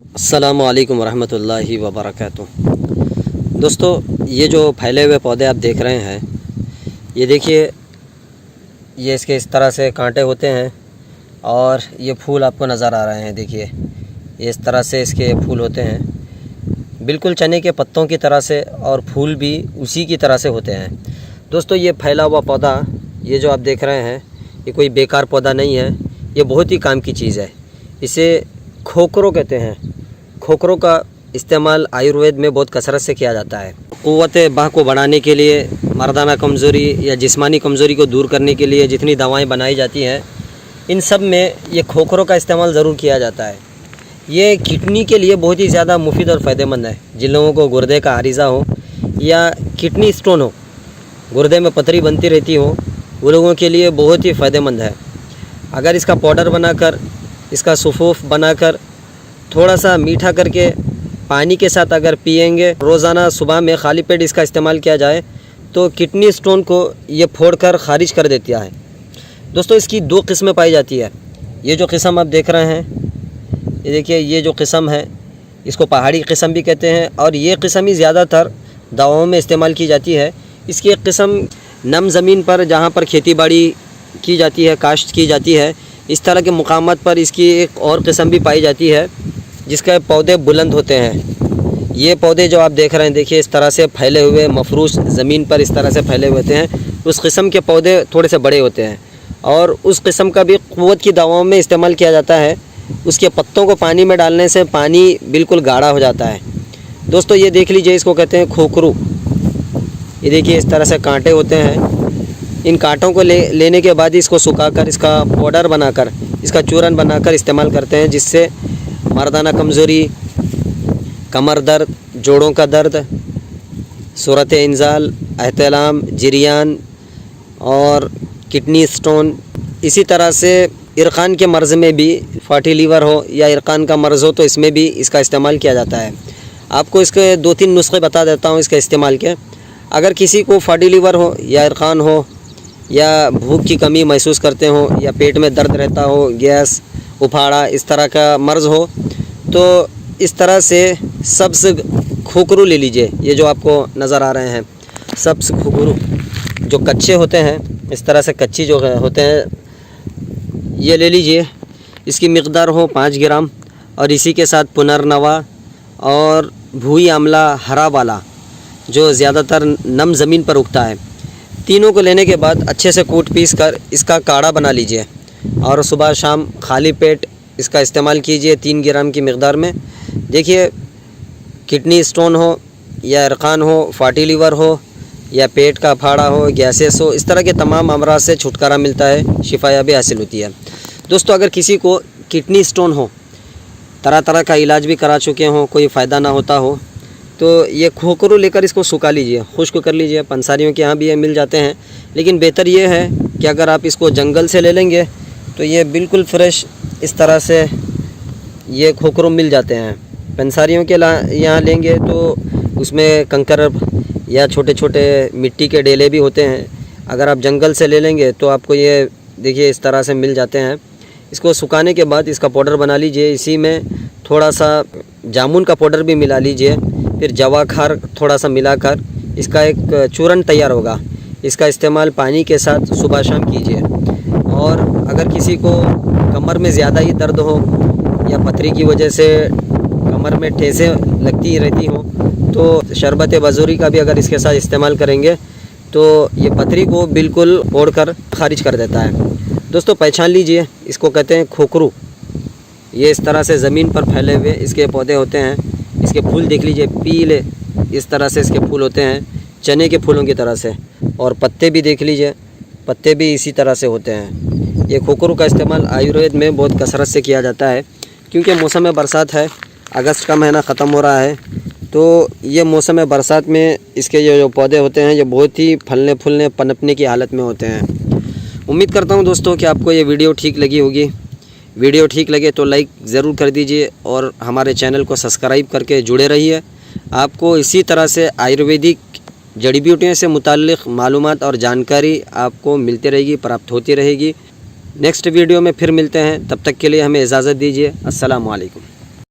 अस्सलामुअलैकुम वरहमतुल्लाहि वबरकातुहू। दोस्तों, ये जो फैले हुए पौधे आप देख रहे हैं, ये देखिए, ये इसके इस तरह से कांटे होते हैं और ये फूल आपको नज़र आ रहे हैं। देखिए, ये इस तरह से इसके फूल होते हैं, बिल्कुल चने के पत्तों की तरह से, और फूल भी उसी की तरह से होते हैं। दोस्तों, ये फैला हुआ पौधा, ये जो आप देख रहे हैं, ये कोई बेकार पौधा नहीं है, ये बहुत ही काम की चीज़ है। इसे खोखरो कहते हैं। खोखरो का इस्तेमाल आयुर्वेद में बहुत कसरत से किया जाता है। क़ुव्वत बाह को बढ़ाने के लिए, मर्दाना कमज़ोरी या जिस्मानी कमज़ोरी को दूर करने के लिए जितनी दवाएं बनाई जाती हैं, इन सब में ये खोखरो का इस्तेमाल ज़रूर किया जाता है। ये किडनी के लिए बहुत ही ज़्यादा मुफीद और फ़ायदेमंद है। जिन लोगों को गुर्दे का आरिज़ा हो या किडनी स्टोन हो, गुर्दे में पथरी बनती रहती हो, वो लोगों के लिए बहुत ही फ़ायदेमंद है। अगर इसका पाउडर बनाकर, इसका सुफूफ बनाकर, थोड़ा सा मीठा करके पानी के साथ अगर पिएंगे, रोज़ाना सुबह में खाली पेट इसका इस्तेमाल किया जाए, तो किडनी स्टोन को ये फोड़कर ख़ारिज कर देता है। दोस्तों, इसकी दो किस्में पाई जाती है। ये जो किस्म आप देख रहे हैं, ये देखिए, ये जो किस्म है, इसको पहाड़ी किस्म भी कहते हैं, और ये किस्म ही ज़्यादातर दवाओं में इस्तेमाल की जाती है। इसकी एक किस्म नम ज़मीन पर, जहाँ पर खेती बाड़ी की जाती है, काश्त की जाती है, इस तरह के मुकामात पर इसकी एक और किस्म भी पाई जाती है, जिसके पौधे बुलंद होते हैं। ये पौधे जो आप देख रहे हैं, देखिए, इस तरह से फैले हुए, मफरूश ज़मीन पर इस तरह से फैले हुए होते हैं। उस किस्म के पौधे थोड़े से बड़े होते हैं, और उस किस्म का भी क़ुव्वत की दवाओं में इस्तेमाल किया जाता है। उसके पत्तों को पानी में डालने से पानी बिल्कुल गाढ़ा हो जाता है। दोस्तों, ये देख लीजिए, इसको कहते हैं खोखरू। ये देखिए, इस तरह से कांटे होते हैं। इन कांटों को लेने के बाद इसको सुखाकर, इसका पाउडर बनाकर, इसका चूरन बनाकर इस्तेमाल करते हैं, जिससे मर्दाना कमज़ोरी, कमर दर्द, जोड़ों का दर्द, सूरत इंजाल, एहतलाम, जिरियान और किडनी स्टोन, इसी तरह से इरकान के मर्ज़ में भी, फैटी लीवर हो या इरकान का मर्ज़ हो, तो इसमें भी इसका इस्तेमाल किया जाता है। आपको इसके 2-3 नुस्खे बता देता हूँ इसके इस्तेमाल के। अगर किसी को फैटी लीवर हो या इरकान हो, या भूख की कमी महसूस करते हो, या पेट में दर्द रहता हो, गैस, उफाड़ा, इस तरह का मर्ज़ हो, तो इस तरह से सब्ज़ खोखरू ले लीजिए। ये जो आपको नज़र आ रहे हैं, सब्ज़ खोखरू जो कच्चे होते हैं, इस तरह से कच्ची जो होते हैं, ये ले लीजिए। इसकी मिक़दार हो 5 ग्राम, और इसी के साथ पुनर्नवा और भूई आमला हरा वाला, जो ज़्यादातर नम ज़मीन पर उगता है, तीनों को लेने के बाद अच्छे से कूट पीस कर इसका काढ़ा बना लीजिए, और सुबह शाम खाली पेट इसका इस्तेमाल कीजिए 3 ग्राम की मिक़दार में। देखिए, किडनी स्टोन हो या इरकान हो, फैटी लीवर हो या पेट का फाड़ा हो, गैसेस हो, इस तरह के तमाम अमराज से छुटकारा मिलता है, शिफायाबी हासिल होती है। दोस्तों, अगर किसी को किडनी स्टोन हो, तरह तरह का इलाज भी करा चुके हों, कोई फ़ायदा ना होता हो, तो ये खोखरू लेकर इसको सुखा लीजिए, खुश्क कर लीजिए। पंसारियों के यहाँ भी ये मिल जाते हैं, लेकिन बेहतर ये है कि अगर आप इसको जंगल से ले लेंगे, तो ये बिल्कुल फ्रेश इस तरह से ये खोखरू मिल जाते हैं। पंसारियों के यहाँ लेंगे तो उसमें कंकर या छोटे छोटे मिट्टी के डेले भी होते हैं। अगर आप जंगल से ले लेंगे तो आपको ये देखिए इस तरह से मिल जाते हैं। इसको सुखाने के बाद इसका पाउडर बना लीजिए। इसी में थोड़ा सा जामुन का पाउडर भी मिला लीजिए, फिर जवाखार थोड़ा सा मिलाकर इसका एक चूरन तैयार होगा। इसका इस्तेमाल पानी के साथ सुबह शाम कीजिए। और अगर किसी को कमर में ज़्यादा ही दर्द हो, या पथरी की वजह से कमर में ठेसें लगती रहती हों, तो शरबत बजूरी का भी अगर इसके साथ इस्तेमाल करेंगे, तो ये पथरी को बिल्कुल फोड़कर खारिज कर देता है। दोस्तों, पहचान लीजिए, इसको कहते हैं खोखरू। ये इस तरह से ज़मीन पर फैले हुए इसके पौधे होते हैं। इसके फूल देख लीजिए, पीले इस तरह से इसके फूल होते हैं, चने के फूलों की तरह से। और पत्ते भी देख लीजिए, पत्ते भी इसी तरह से होते हैं। ये खोखरू का इस्तेमाल आयुर्वेद में बहुत कसरत से किया जाता है, क्योंकि मौसम बरसात है, अगस्त का महीना ख़त्म हो रहा है, तो ये मौसम बरसात में इसके जो पौधे होते हैं, ये बहुत ही फलने फूलने पनपने की हालत में होते हैं। उम्मीद करता हूँ दोस्तों कि आपको ये वीडियो ठीक लगी होगी। वीडियो ठीक लगे तो लाइक ज़रूर कर दीजिए, और हमारे चैनल को सब्सक्राइब करके जुड़े रहिए। आपको इसी तरह से आयुर्वेदिक जड़ी बूटियों से मुताल्लिक़ मालूमात और जानकारी आपको मिलती रहेगी, प्राप्त होती रहेगी। नेक्स्ट वीडियो में फिर मिलते हैं, तब तक के लिए हमें इजाज़त दीजिए। अस्सलामु अलैकुम।